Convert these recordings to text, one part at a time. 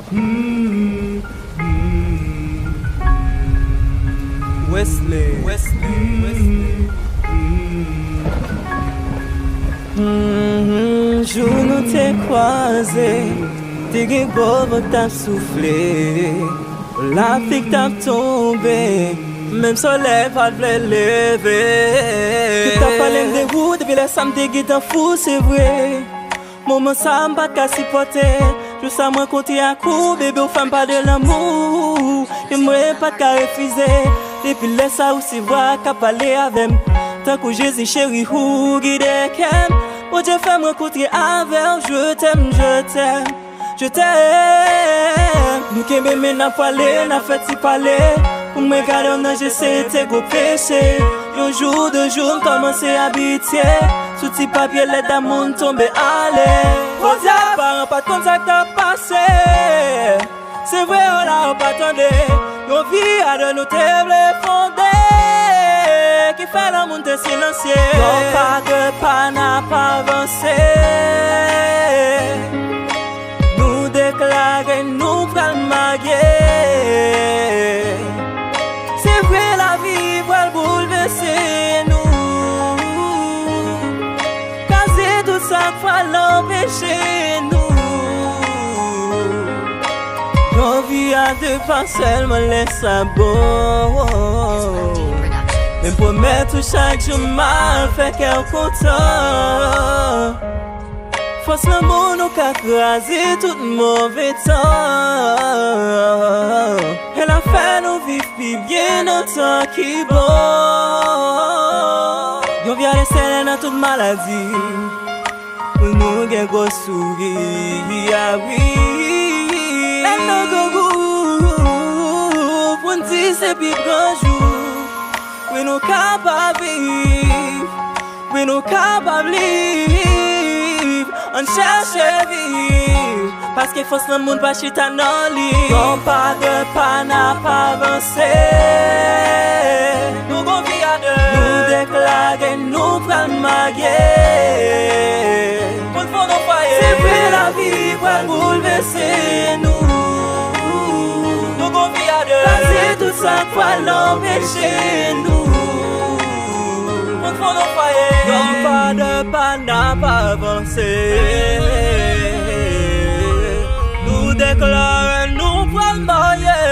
Jour nous t'es croisé, t'es beau t'as soufflé, la pique t'as tombé, même soleil pas de lever. Tu t'as parlé de route depuis la samedi qui t'en fou, c'est vrai. Moment ça m'a pas supporter, je sais moi côté à coup, bébé ou femme pas de l'amour, et moi pas de refuser. Depuis laisse ça aussi voir qu'à parler avec moi. Tant que Jésus chéri ou guide qu'aime. Oh Dieu fais me rencontrer avec. Je t'aime, je t'aime, je t'aime. Nous qui m'aimons n'a parlé, n'a fait si parler. Pour me garder on a j'essaie de go péché. Un jour de jour commencer à habiter. Sous petit papier l'aide à mon tomber aller. Oh Dieu parents pas comme ça que t'as passé. C'est vrai on l'a pas attendu. Nos vies à de nos tables fondées qui fait la montée silencieux. Non pas de pas n'a pas avancé. Nous déclarer nous prenons marier. C'est vrai la vie va bouleverser nous. Casser tout ça va l'empêcher nous. Nos vies à deux pas seulement laisse à bon. Mais promettre chaque jour mal fait qu'elle content. Force l'amour nous qu'a crasé tout mauvais temps. Elle a fait nous vivre plus bien notre temps qui bon. Yon vient laisser dans toute maladie. Pour nous gagner gros sourire, ah oui. Et nous go pour nous dire c'est plus grand jour. We no capable vivre, we no capable live. On cherche vivre, parce qu'il faut le monde pas chita dans lit. Non pas de pas n'a pas avancé. Nous gon vie à deux, nous déclarer nous prenons marier. Pour nous foyer, c'est vrai la vie va bouleverser nous. Nous gon vie à deux, c'est tout ça va l'empêcher nous. Non pas de pas n'a pas avancé. Nous déclarons nous prenons marier.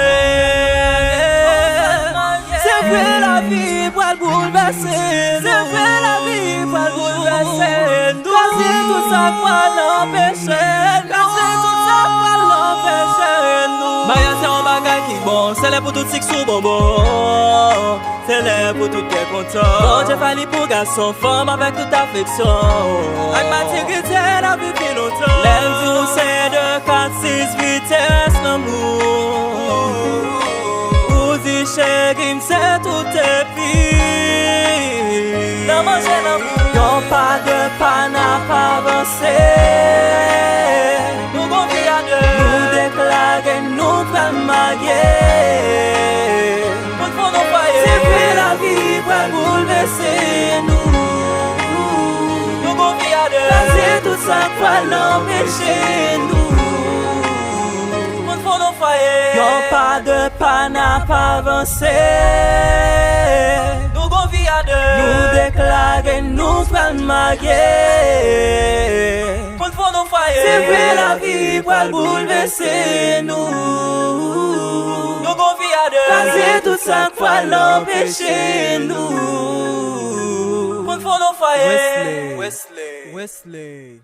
C'est vrai la vie va bouleverser. C'est vrai la vie va bouleverser. Casser tout ça va l'empêcher. Casser tout ça va l'empêcher nous. Maya c'est un bagage qui bon. C'est là pour tout six sous bonbon. C'est là pour tout est content. Bon Dieu fallu pour garçon, femme avec toute affection. Avec ma tirité la vie plus longtemps. L'aime du c'est de 4-6 vitesses l'amour. Ouzi chérie c'est tout est pire. Dans manger l'amour. Non pas de pas n'a pas avancé. Nous gon vie à deux. Nous déclarer nous prenons marier. La vie va bouleverser nous. Nous gon vie à deux. Casser tout ça va l'empêcher nous. Pour nos foyers. Yon pas de pas n'a pas avancé. Nous gon vie à deux. Nous déclarer nous prenons marier. Pour nos foyers. C'est vrai la vie va bouleverser nous. Casser tout ça va l'empêcher nous. Pour nos foyers. Wesley.